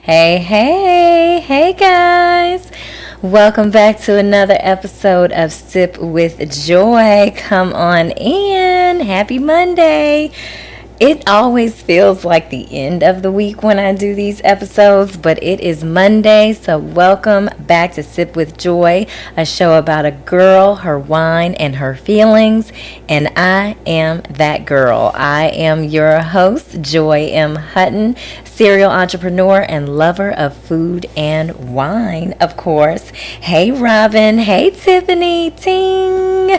Hey guys. Welcome back to another episode of Sip with Joy. Come on in. Happy Monday. It always feels like the end of the week when I do these episodes, but it is Monday, so welcome back to Sip with Joy, a show about a girl, her wine, and her feelings, and I am that girl. I am your host, Joy M. Hutton, serial entrepreneur and lover of food and wine, of course. Hey, Robin. Hey, Tiffany. Ting.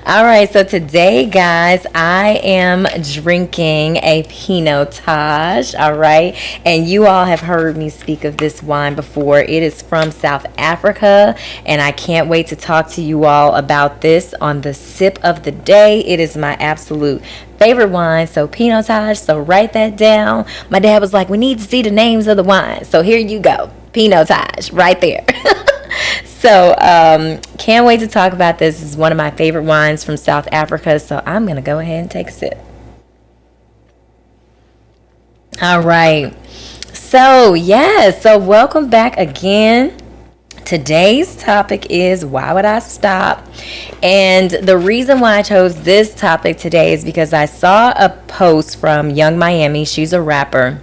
All right, so today, guys, I am drinking a Pinotage, all right? And you all have heard me speak of this wine before. It is from South Africa, and I can't wait to talk to you all about this on the Sip of the Day. It is my absolute favorite wine, so Pinotage, so write that down. My dad was like, we need to see the names of the wines, so here you go, Pinotage, right there. So, can't wait to talk about this. This is one of my favorite wines from South Africa, so I'm going to go ahead and take a sip. All right. So, so welcome back again. Today's topic is why would I stop? And the reason why I chose this topic today is because I saw a post from Young Miami. She's a rapper.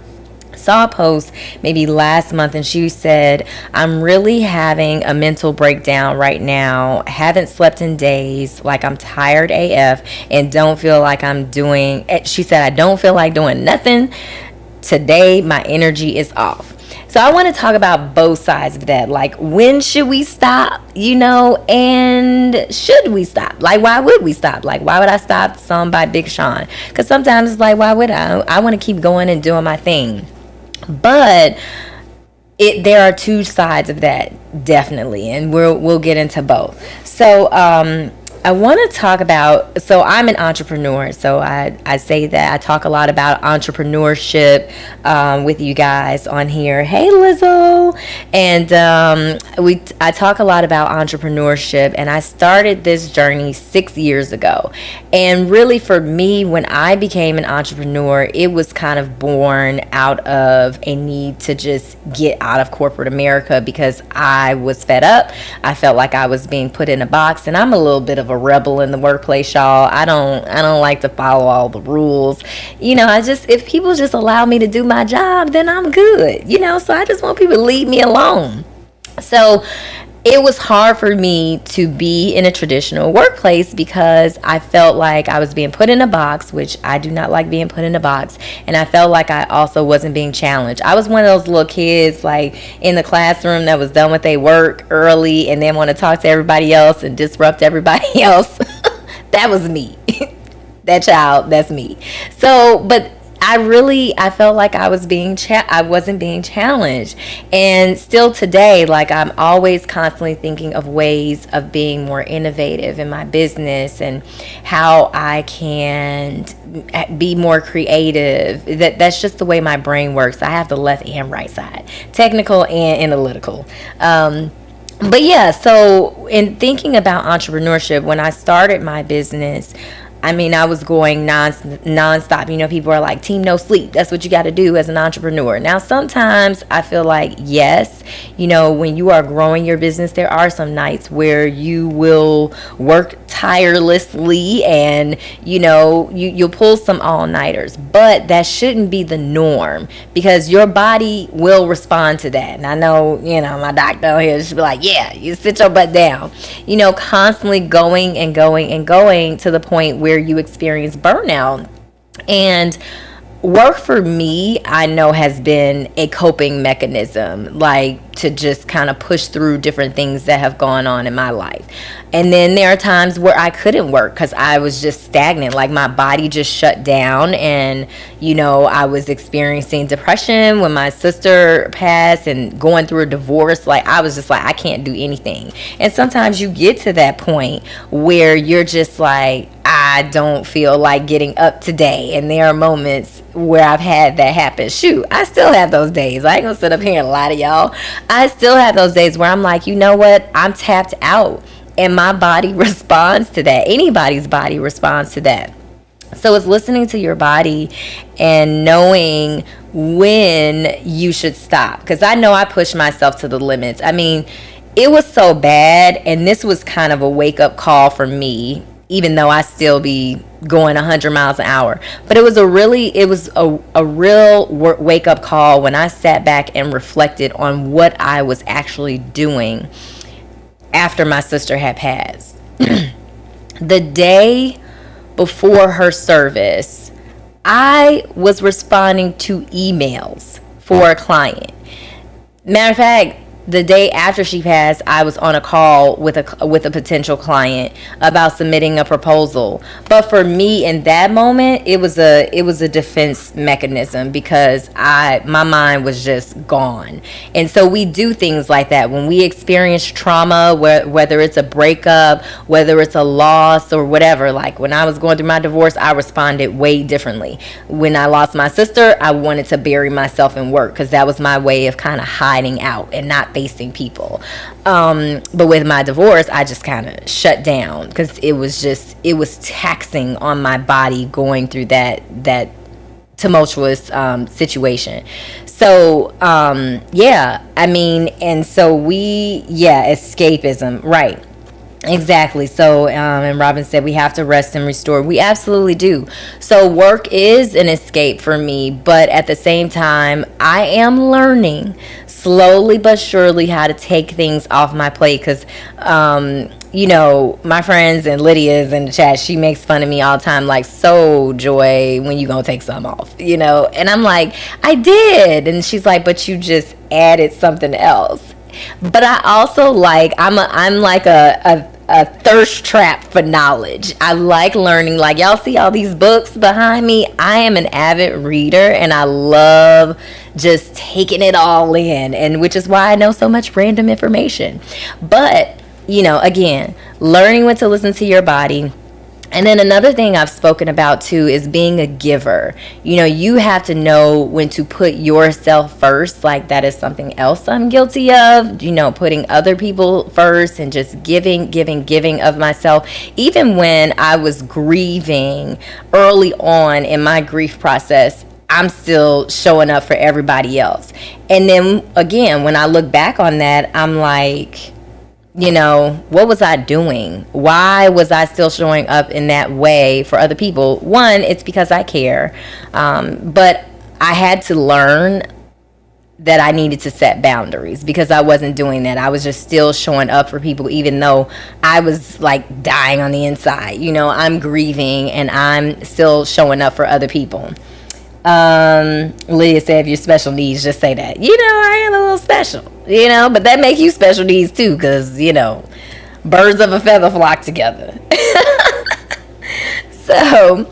Saw a post maybe last month, and she said, I'm really having a mental breakdown right now. Haven't slept in days, like I'm tired AF and don't feel like I'm doing, she said, I don't feel like doing nothing. Today, my energy is off. So I want to talk about both sides of that. Like, when should we stop, and should we stop? Like, why would we stop? Like, why would I stop? Song by Big Sean. Because sometimes it's like, why would I? I want to keep going and doing my thing. But there are two sides of that, definitely, and we'll get into both. So I want to talk about, so I'm an entrepreneur, so I say that I talk a lot about entrepreneurship with you guys on here. Hey, Lizzo. And I talk a lot about entrepreneurship, and I started this journey 6 years ago. And really, for me, when I became an entrepreneur, it was kind of born out of a need to just get out of corporate America because I was fed up. I felt like I was being put in a box, and I'm a little bit of a rebel in the workplace, y'all. I don't like to follow all the rules. If people just allow me to do my job, then I'm good. So I just want people to leave me alone. So it was hard for me to be in a traditional workplace because I felt like I was being put in a box, which I do not like being put in a box. And I felt like I also wasn't being challenged. I was one of those little kids like in the classroom that was done with their work early and then want to talk to everybody else and disrupt everybody else. That was me. That child, that's me. So, but I felt like I wasn't being challenged. And still today, like, I'm always constantly thinking of ways of being more innovative in my business and how I can be more creative. That's just the way my brain works. I have the left and right side, technical and analytical. But yeah, so in thinking about entrepreneurship, when I started my business, I was going nonstop. People are like, team no sleep. That's what you got to do as an entrepreneur. Now, sometimes I feel like, yes, when you are growing your business, there are some nights where you will work tirelessly and, you'll pull some all-nighters. But that shouldn't be the norm because your body will respond to that. And I know, my doctor here should be like, yeah, you sit your butt down. Constantly going and going and going to the point where you experience burnout. And work for me, I know, has been a coping mechanism, like to just kind of push through different things that have gone on in my life. And then there are times where I couldn't work because I was just stagnant, like my body just shut down. And, I was experiencing depression when my sister passed and going through a divorce. Like, I was just like, I can't do anything. And sometimes you get to that point where you're just like, I don't feel like getting up today. And there are moments where I've had that happen. Shoot, I still have those days. I ain't gonna sit up here and lie to y'all. I still have those days where I'm like, you know what? I'm tapped out. And my body responds to that. Anybody's body responds to that. So it's listening to your body and knowing when you should stop. Because I know I push myself to the limits. I mean, it was so bad. And this was kind of a wake-up call for me, even though I still be going 100 miles an hour. But it was a real wake-up call when I sat back and reflected on what I was actually doing after my sister had passed. The day before her service, I was responding to emails for a client. Matter of fact, the day after she passed, I was on a call with a potential client about submitting a proposal. But for me, in that moment, it was a defense mechanism because my mind was just gone. And so we do things like that when we experience trauma, whether it's a breakup, whether it's a loss or whatever. Like when I was going through my divorce, I responded way differently. When I lost my sister, I wanted to bury myself in work because that was my way of kind of hiding out and not facing people. But with my divorce, I just kind of shut down because it was taxing on my body going through that tumultuous situation. So escapism, right? Exactly. So, and Robin said we have to rest and restore. We absolutely do. So work is an escape for me, but at the same time, I am learning slowly but surely how to take things off my plate because, my friends and Lydia's in the chat, she makes fun of me all the time, like, so Joy, when you gonna take some off, and I'm like, I did. And she's like, but you just added something else. But I also I'm like a thirst trap for knowledge. I like learning. Like y'all see all these books behind me. I am an avid reader and I love just taking it all in, and which is why I know so much random information. But again, learning when to listen to your body. And then another thing I've spoken about too is being a giver. You have to know when to put yourself first. Like that is something else I'm guilty of, putting other people first and just giving of myself. Even when I was grieving early on in my grief process, I'm still showing up for everybody else. And then again, when I look back on that, I'm like, what was I doing? Why was I still showing up in that way for other people? One, it's because I care. But I had to learn that I needed to set boundaries because I wasn't doing that. I was just still showing up for people, even though I was like dying on the inside. I'm grieving and I'm still showing up for other people. Lydia said, if you're special needs, just say that. I am a little special, but that make you special needs too, because, birds of a feather flock together. So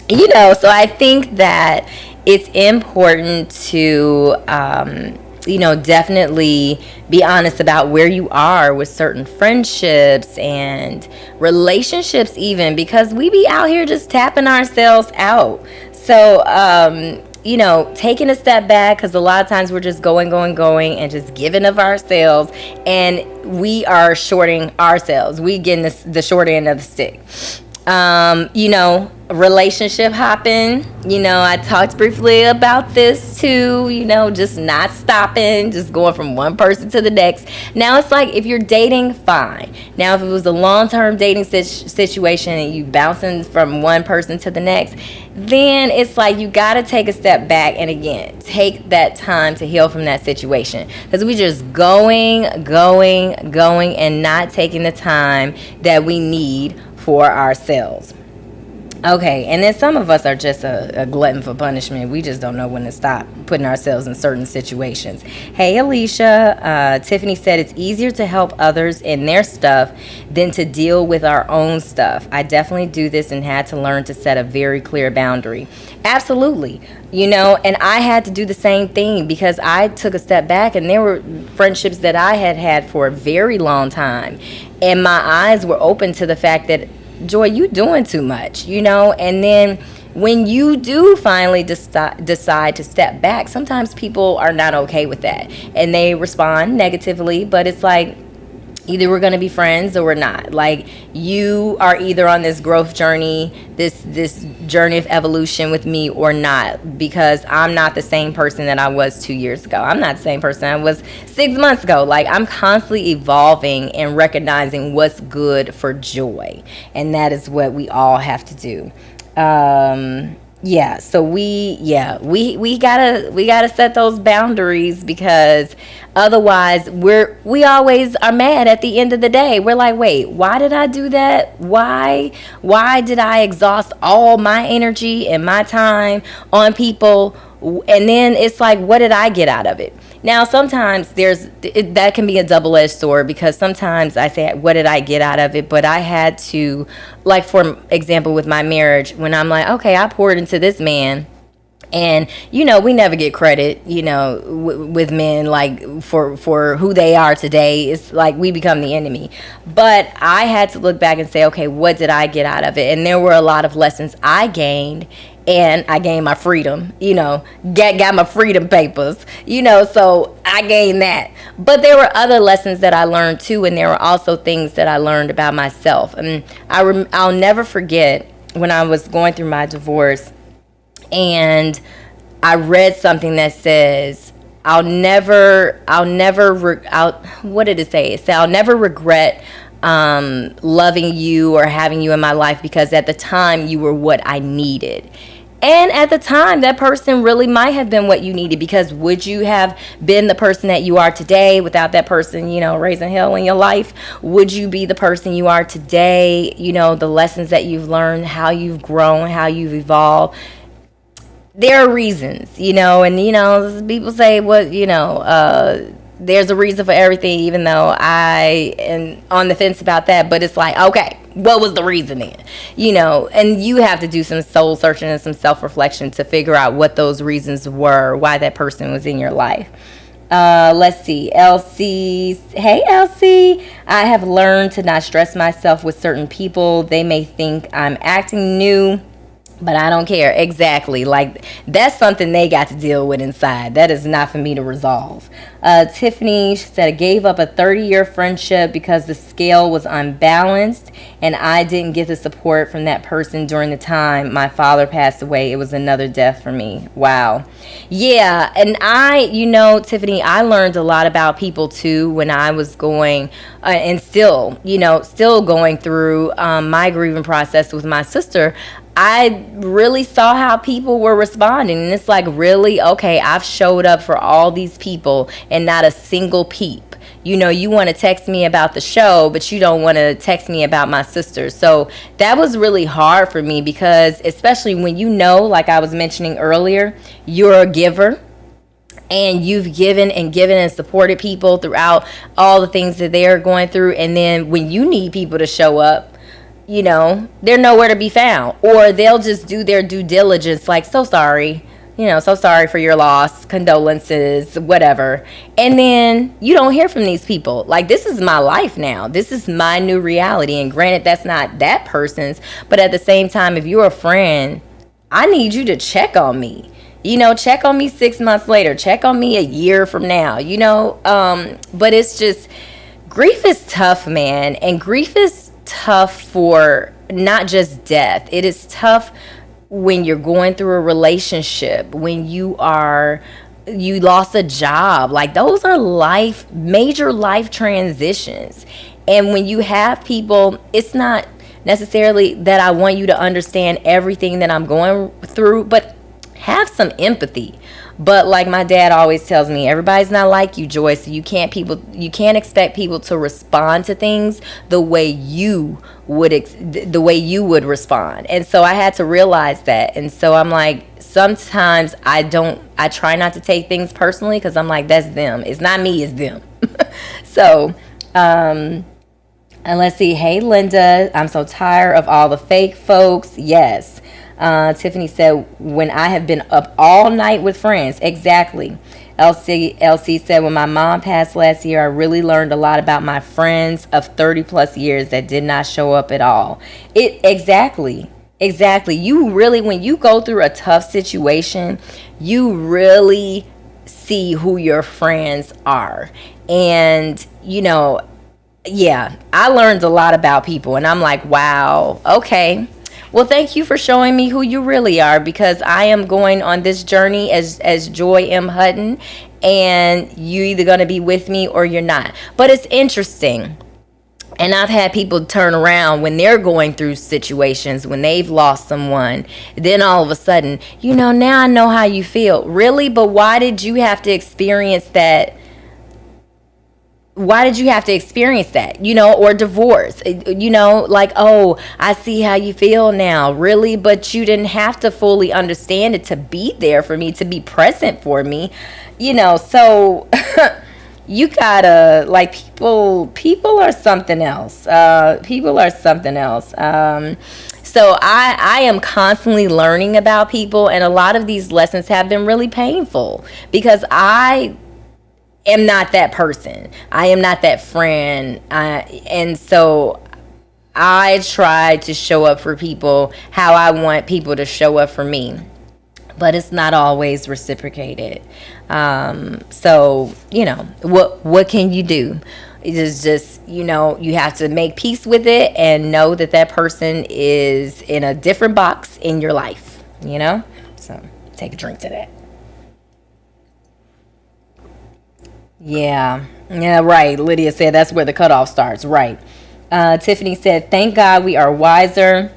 I think that it's important to, definitely be honest about where you are with certain friendships and relationships even, because we be out here just tapping ourselves out. So, taking a step back, because a lot of times we're just going and just giving of ourselves, and we are shorting ourselves. We getting the short end of the stick. Relationship hopping. I talked briefly about this too, just not stopping, just going from one person to the next. Now it's like if you're dating, fine. Now if it was a long-term dating situation and you bouncing from one person to the next, then it's like you got to take a step back and again, take that time to heal from that situation. Because we just going and not taking the time that we need for ourselves. Okay, and then some of us are just a glutton for punishment. We just don't know when to stop putting ourselves in certain situations. Hey, Alicia. Tiffany said it's easier to help others in their stuff than to deal with our own stuff. I definitely do this and had to learn to set a very clear boundary. Absolutely. And I had to do the same thing because I took a step back and there were friendships that I had had for a very long time. And my eyes were open to the fact that, Joy, you doing too much, and then when you do finally decide to step back, sometimes people are not okay with that and they respond negatively, but it's like, either we're going to be friends or we're not. Like, you are either on this growth journey, this journey of evolution with me or not, because I'm not the same person that I was 2 years ago. I'm not the same person I was 6 months ago. Like, I'm constantly evolving and recognizing what's good for Joy, and that is what we all have to do. So we gotta set those boundaries, because otherwise we always are mad at the end of the day. We're like, wait, why did I do that? Why did I exhaust all my energy and my time on people? And then it's like, what did I get out of it? Now, sometimes that can be a double-edged sword, because sometimes I say, what did I get out of it? But I had to, like, for example, with my marriage, when I'm like, okay, I poured into this man, and, we never get credit, with men, like, for who they are today. It's like we become the enemy. But I had to look back and say, okay, what did I get out of it? And there were a lot of lessons I gained. And I gained my freedom, got my freedom papers, so I gained that. But there were other lessons that I learned too, and there were also things that I learned about myself. And I'll never forget when I was going through my divorce, and I read something that says, what did it say? It said, I'll never regret loving you or having you in my life, because at the time you were what I needed. And at the time, that person really might have been what you needed, because would you have been the person that you are today without that person, raising hell in your life? Would you be the person you are today? The lessons that you've learned, how you've grown, how you've evolved. There are reasons, and, people say, there's a reason for everything, even though I am on the fence about that. But it's like, okay, what was the reason then? And you have to do some soul searching and some self-reflection to figure out what those reasons were, why that person was in your life. Let's see. Elsie. Hey, Elsie. I have learned to not stress myself with certain people. They may think I'm acting new, but I don't care. Exactly. Like, that's something they got to deal with inside. That is not for me to resolve. Tiffany, she said, I gave up a 30-year friendship because the scale was unbalanced and I didn't get the support from that person during the time my father passed away. It was another death for me. Wow. Yeah. And Tiffany, I learned a lot about people too when I was going and still going through my grieving process with my sister. I really saw how people were responding, and it's like, really, okay, I've showed up for all these people and not a single peep. You want to text me about the show, but you don't want to text me about my sister. So that was really hard for me, because especially when like I was mentioning earlier, you're a giver. And you've given and supported people throughout all the things that they're going through. And then when you need people to show up, they're nowhere to be found, or they'll just do their due diligence, like, so sorry for your loss, condolences, whatever. And then you don't hear from these people. Like, this is my life now. This is my new reality. And granted, that's not that person's, but at the same time, if you're a friend, I need you to check on me. Check on me 6 months later, check on me a year from now, but it's just, grief is tough, man. And grief is tough for not just death. It is tough when you're going through a relationship, when you lost a job. Like, those are major life transitions. And when you have people, it's not necessarily that I want you to understand everything that I'm going through, but have some empathy. But like my dad always tells me, everybody's not like you, Joy. So you can't expect people to respond to things the way you would respond. And so I had to realize that. And so I'm like, sometimes I try not to take things personally, because I'm like, that's them. It's not me, it's them. So, and let's see. Hey, Linda, I'm so tired of all the fake folks. Yes. Tiffany said, when I have been up all night with friends. Exactly. LC said, when my mom passed last year, I really learned a lot about my friends of 30 plus years that did not show up at all. Exactly. You really, when you go through a tough situation, you really see who your friends are. And, yeah, I learned a lot about people, and I'm like, wow, okay. Well, thank you for showing me who you really are, because I am going on this journey as Joy M. Hutton, and you're either going to be with me or you're not. But it's interesting. And I've had people turn around when they're going through situations, when they've lost someone. Then all of a sudden, now I know how you feel. Really? But why did you have to experience that? Why did you have to experience that, or divorce, like, oh, I see how you feel now. Really? But you didn't have to fully understand it to be there for me, to be present for me, so you gotta, like, people are something else. People are something else. So I am constantly learning about people, and a lot of these lessons have been really painful, because I am not that person. I am not that friend. And so I try to show up for people how I want people to show up for me. But it's not always reciprocated. So, what can you do? It is just, you have to make peace with it and know that person is in a different box in your life, So take a drink to that. Yeah, right. Lydia said that's where the cutoff starts. Right. Tiffany said, thank God we are wiser.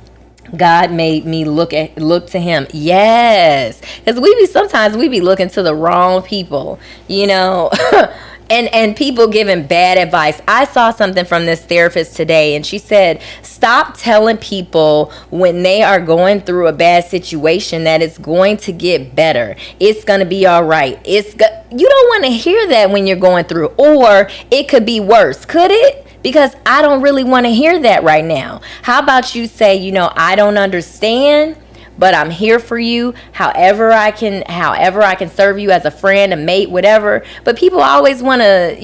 God made me look to him. Yes. Because sometimes we be looking to the wrong people, and people giving bad advice. I saw something from this therapist today, and she said, stop telling people when they are going through a bad situation that it's going to get better. It's going to be all right. You don't want to hear that when you're going through, or it could be worse. Could it? Because I don't really want to hear that right now. How about you say, I don't understand, but I'm here for you however I can serve you as a friend, a mate, whatever. But people always want to,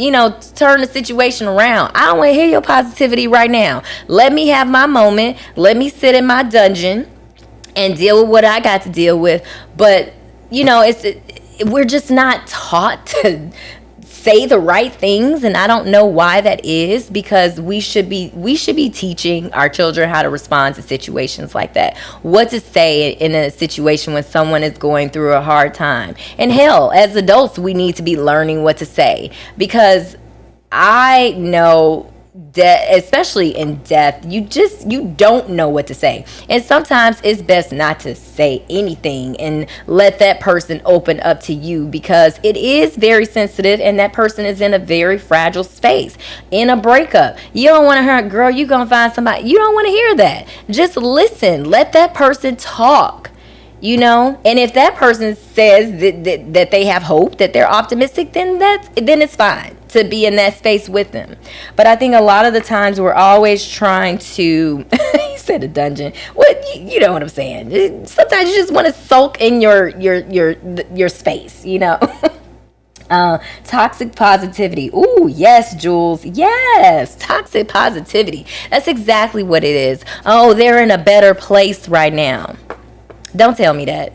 turn the situation around. I don't want to hear your positivity right now. Let me have my moment. Let me sit in my dungeon and deal with what I got to deal with. But, we're just not taught to say the right things, and I don't know why that is, because we should be teaching our children how to respond to situations like that. What to say in a situation when someone is going through a hard time. And hell, as adults, we need to be learning what to say, because I know that, especially in death, you don't know what to say. And sometimes it's best not to say anything and let that person open up to you, because it is very sensitive, and that person is in a very fragile space. In a breakup, you don't want to hear, girl, you gonna find somebody. You don't want to hear that. Just listen. Let that person talk. And if that person says that they have hope, that they're optimistic, then it's fine to be in that space with them. But I think a lot of the times we're always trying to he said a dungeon. What you know what I'm saying? Sometimes you just want to sulk in your space, Toxic positivity. Ooh, yes, Jules. Yes, toxic positivity. That's exactly what it is. Oh, they're in a better place right now. Don't tell me that.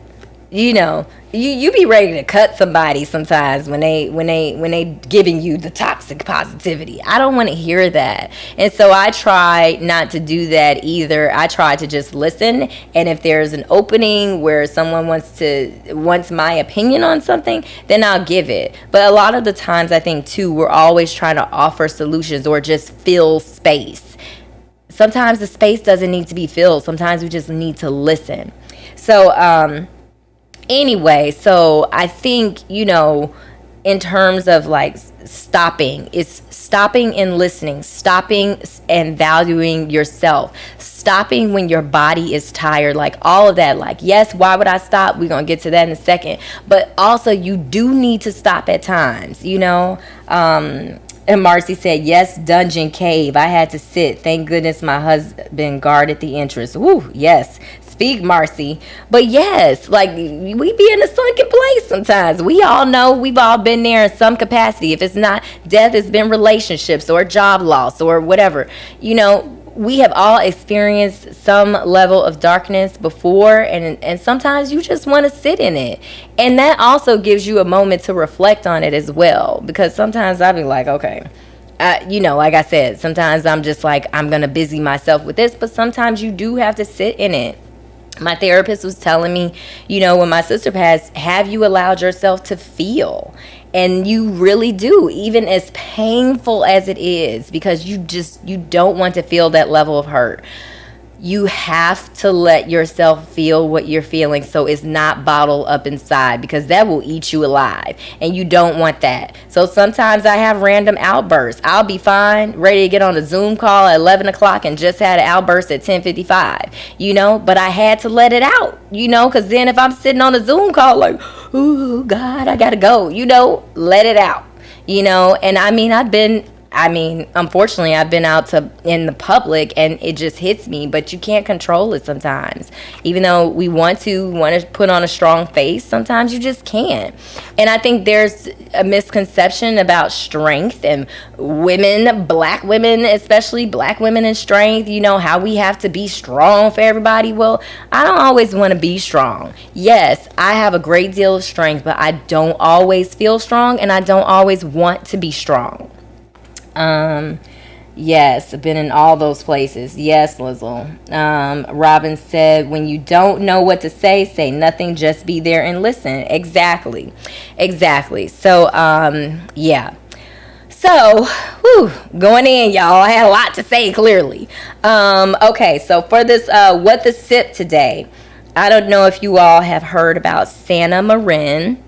You be ready to cut somebody sometimes when they giving you the toxic positivity. I don't want to hear that. And so I try not to do that either. I try to just listen, and if there's an opening where someone wants my opinion on something, then I'll give it. But a lot of the times, I think too, we're always trying to offer solutions or just fill space. Sometimes the space doesn't need to be filled. Sometimes we just need to listen. So Anyway, so I think, in terms of like stopping, it's stopping and listening, stopping and valuing yourself, stopping when your body is tired, like all of that. Like, yes, why would I stop? We're gonna get to that in a second, but also you do need to stop at times, and Marcy said, yes, dungeon cave. I had to sit. Thank goodness my husband guarded the entrance. Woo, yes. Speak, Marcy. But yes, like we be in a sunken place sometimes. We all know, we've all been there in some capacity. If it's not death, it's been relationships or job loss or whatever. We have all experienced some level of darkness before, and sometimes you just want to sit in it. And that also gives you a moment to reflect on it as well, because sometimes I'll be like, okay, like I said, sometimes I'm just like, I'm going to busy myself with this, but sometimes you do have to sit in it. My therapist was telling me, when my sister passed, have you allowed yourself to feel? And you really do, even as painful as it is, because you don't want to feel that level of hurt. You have to let yourself feel what you're feeling, so it's not bottled up inside, because that will eat you alive, and you don't want that. So sometimes I have random outbursts. I'll be fine, ready to get on a Zoom call at 11 o'clock and just had an outburst at 10:55, but I had to let it out, because then if I'm sitting on a Zoom call like, oh God, I gotta go, let it out, and unfortunately, I've been out in the public and it just hits me, but you can't control it sometimes. Even though we want to put on a strong face, sometimes you just can't. And I think there's a misconception about strength and women, black women, especially black women in strength, how we have to be strong for everybody. Well, I don't always want to be strong. Yes, I have a great deal of strength, but I don't always feel strong, and I don't always want to be strong. Yes, I've been in all those places. Yes, Lizzle. Robin said, when you don't know what to say nothing, just be there and listen. Exactly. So, yeah. So, going in, y'all. I had a lot to say, clearly. Okay, so for this, What the Sip today, I don't know if you all have heard about Sanna Marin.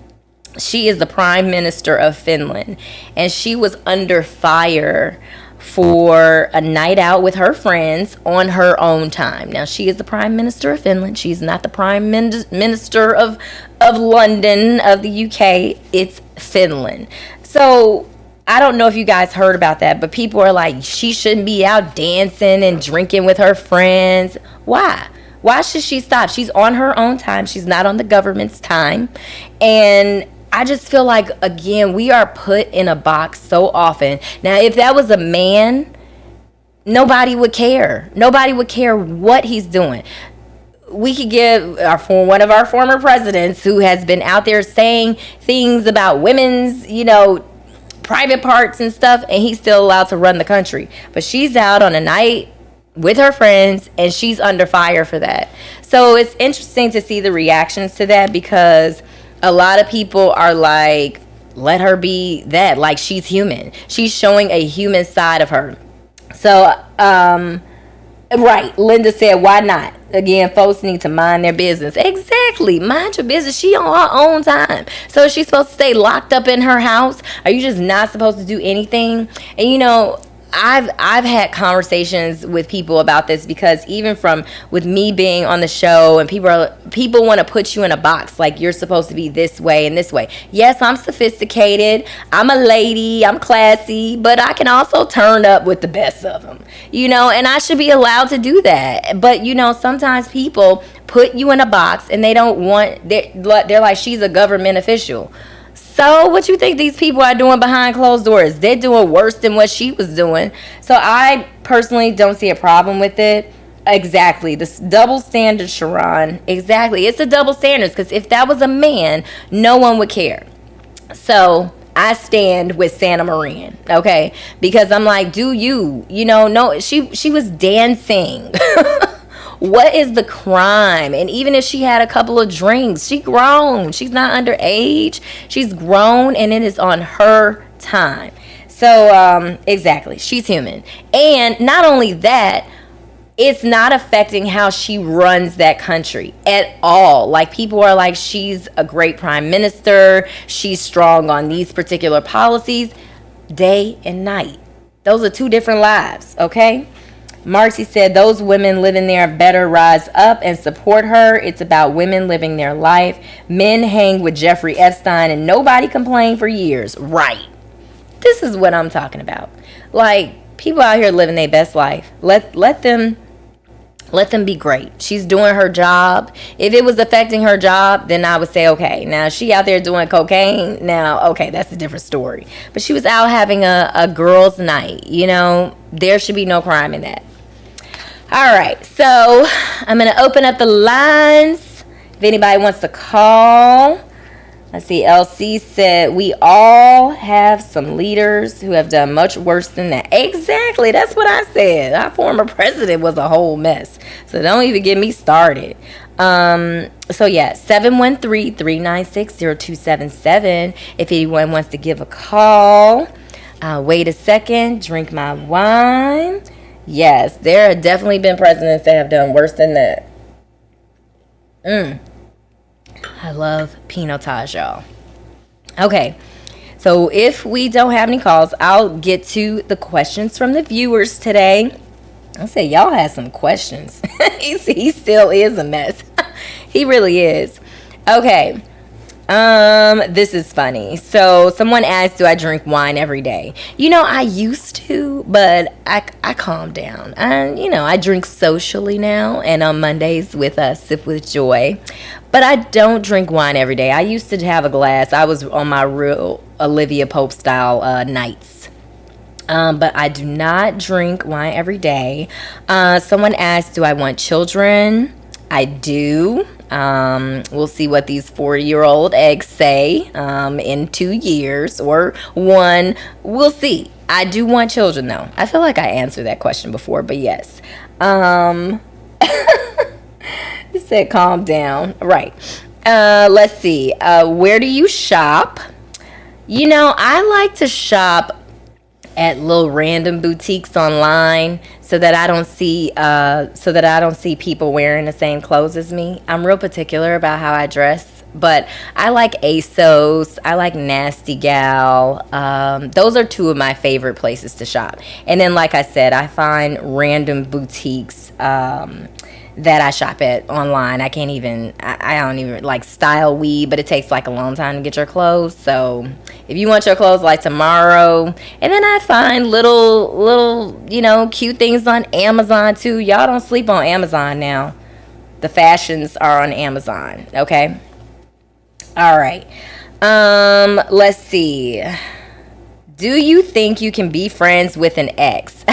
She is the Prime Minister of Finland, and she was under fire for a night out with her friends on her own time. Now, she is the Prime Minister of Finland. She's not the Prime Minister of London, of the UK. It's Finland. So I don't know if you guys heard about that, but people are like, she shouldn't be out dancing and drinking with her friends. Why? Why should she stop? She's on her own time. She's not on the government's time. And I just feel like, again, we are put in a box so often. Now, if that was a man, nobody would care. Nobody would care what he's doing. We could give one of our former presidents who has been out there saying things about women's, private parts and stuff, and he's still allowed to run the country. But she's out on a night with her friends, and she's under fire for that. So it's interesting to see the reactions to that, because a lot of people are like, let her be that. Like, she's human. She's showing a human side of her. So, right. Linda said, why not? Again, folks need to mind their business. Exactly. Mind your business. She on her own time. So is she supposed to stay locked up in her house? Are you just not supposed to do anything? And I've had conversations with people about this, because even with me being on the show, and people want to put you in a box, like you're supposed to be this way and this way. Yes, I'm sophisticated, I'm a lady, I'm classy, but I can also turn up with the best of them, and I should be allowed to do that. But sometimes people put you in a box, and they don't want, they're like, she's a government official. So what you think these people are doing behind closed doors? They're doing worse than what she was doing. So I personally don't see a problem with it. Exactly. This double standard, Sharon. Exactly. It's a double standard, because if that was a man, no one would care. So I stand with Sanna Marin, okay? Because I'm like, do you? No, she was dancing. What is the crime? And even if she had a couple of drinks, she grown. She's not underage. She's grown, and it is on her time. So, exactly. She's human. And not only that, it's not affecting how she runs that country at all. Like, people are like, she's a great prime minister, she's strong on these particular policies. Day and night. Those are two different lives, okay? Marcy said those women living there better rise up and support her. It's about women living their life. Men hang with Jeffrey Epstein and nobody complained for years. Right. This is what I'm talking about. Like, people out here living their best life. Let them be great. She's doing her job. If it was affecting her job, then I would say, okay. Now, she out there doing cocaine. Now, okay, that's a different story. But she was out having a girls' night. You know, there should be no crime in that. All right, so I'm going to open up the lines. If anybody wants to call. Let's see, LC said, we all have some leaders who have done much worse than that. Exactly, that's what I said. Our former president was a whole mess. So don't even get me started. So yeah, 713-396-0277. If anyone wants to give a call. Wait a second, drink my wine. Yes, there have definitely been presidents that have done worse than that. I love pinotage, y'all. Okay, so if we don't have any calls, I'll get to the questions from the viewers today. I say y'all had some questions. He still is a mess. He really is. Okay. This is funny. So someone asked, do I drink wine every day? You know, I used to, but I calmed down. I drink socially now and on Mondays with Sip with Joy. But I don't drink wine every day. I used to have a glass. I was on my real Olivia Pope style nights. But I do not drink wine every day. Someone asked, do I want children? I do. We'll see what these 40-year-old eggs say in 2 years or one. We'll see. I do want children, though. I feel like I answered that question before, but yes. You said calm down. Right. Let's see. Where do you shop? You know, I like to shop at little random boutiques online so that I don't see people wearing the same clothes as me. I'm real particular about how I dress, but I like ASOS. I like Nasty Gal. Those are two of my favorite places to shop. And then, like I said, I find random boutiques that I shop at online. I don't even like Style Weed, but it takes like a long time to get your clothes. So if you want your clothes like tomorrow, and then I find little, cute things on Amazon too. Y'all don't sleep on Amazon now. The fashions are on Amazon. Okay. All right. Let's see. Do you think you can be friends with an ex?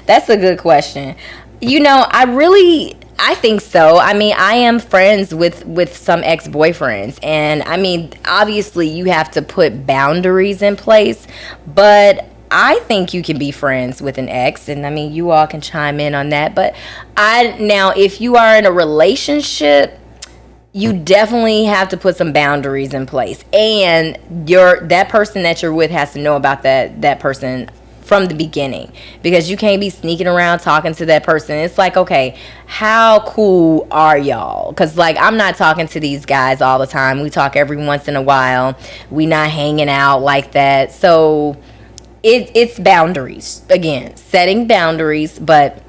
That's a good question. I think so. I mean, I am friends with some ex-boyfriends. And, I mean, obviously you have to put boundaries in place. But I think you can be friends with an ex. And, I mean, you all can chime in on that. But if you are in a relationship, you definitely have to put some boundaries in place. And that person that you're with has to know about that person from the beginning, because you can't be sneaking around talking to that person. It's like, okay, how cool are y'all? Because like, I'm not talking to these guys all the time. We talk every once in a while. We not hanging out like that. So it's boundaries. Again, setting boundaries. But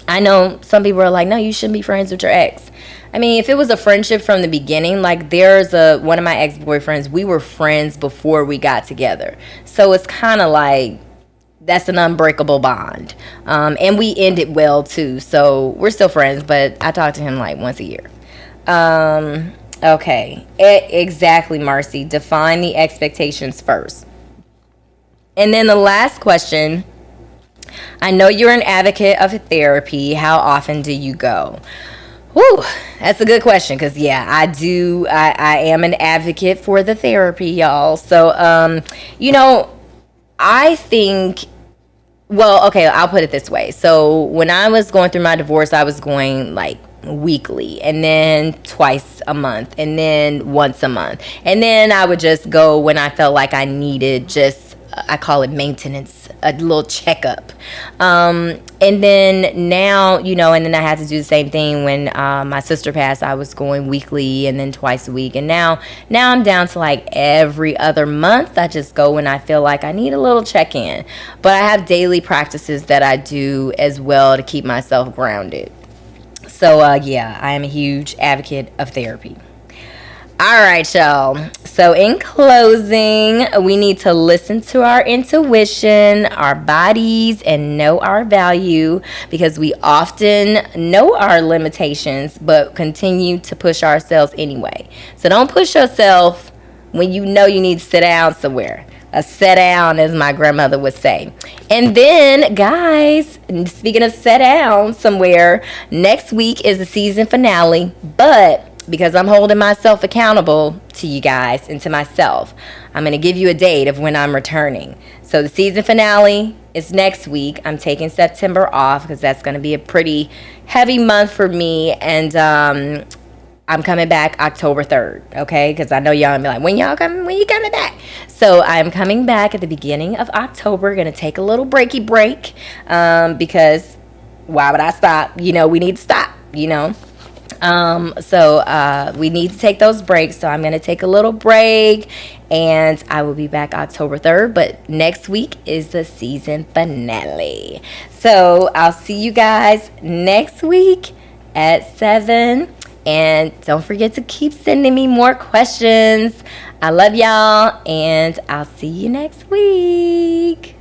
I know some people are like, no, you shouldn't be friends with your ex. I mean, if it was a friendship from the beginning, like there's one of my ex-boyfriends, we were friends before we got together. So it's kind of like, that's an unbreakable bond. And we ended well too. So we're still friends, but I talk to him like once a year. Okay. Exactly, Marcy. Define the expectations first. And then the last question. I know you're an advocate of therapy. How often do you go? Whew, that's a good question, because yeah, I do. I am an advocate for the therapy, y'all. So, I think, well, okay, I'll put it this way. So when I was going through my divorce, I was going like weekly, and then twice a month, and then once a month. And then I would just go when I felt like I needed just I call it maintenance, a little checkup. And then now, and then I had to do the same thing when my sister passed. I was going weekly and then twice a week. And now I'm down to like every other month. I just go when I feel like I need a little check-in. But I have daily practices that I do as well to keep myself grounded. So, yeah, I am a huge advocate of therapy. All right, y'all. So in closing, we need to listen to our intuition, our bodies, and know our value, because we often know our limitations but continue to push ourselves anyway. So don't push yourself when you know you need to sit down somewhere. A sit down, as my grandmother would say. And then, guys, speaking of sit down somewhere, next week is the season finale, but because I'm holding myself accountable to you guys and to myself, I'm going to give you a date of when I'm returning. So the season finale is next week. I'm taking September off because that's going to be a pretty heavy month for me. And I'm coming back October 3rd, okay? Because I know y'all be like, when you coming back? So I'm coming back at the beginning of October. Going to take a little breaky break because why would I stop? We need to stop, So we need to take those breaks. So I'm going to take a little break and I will be back October 3rd. But next week is the season finale. So I'll see you guys next week at 7. And don't forget to keep sending me more questions. I love y'all and I'll see you next week.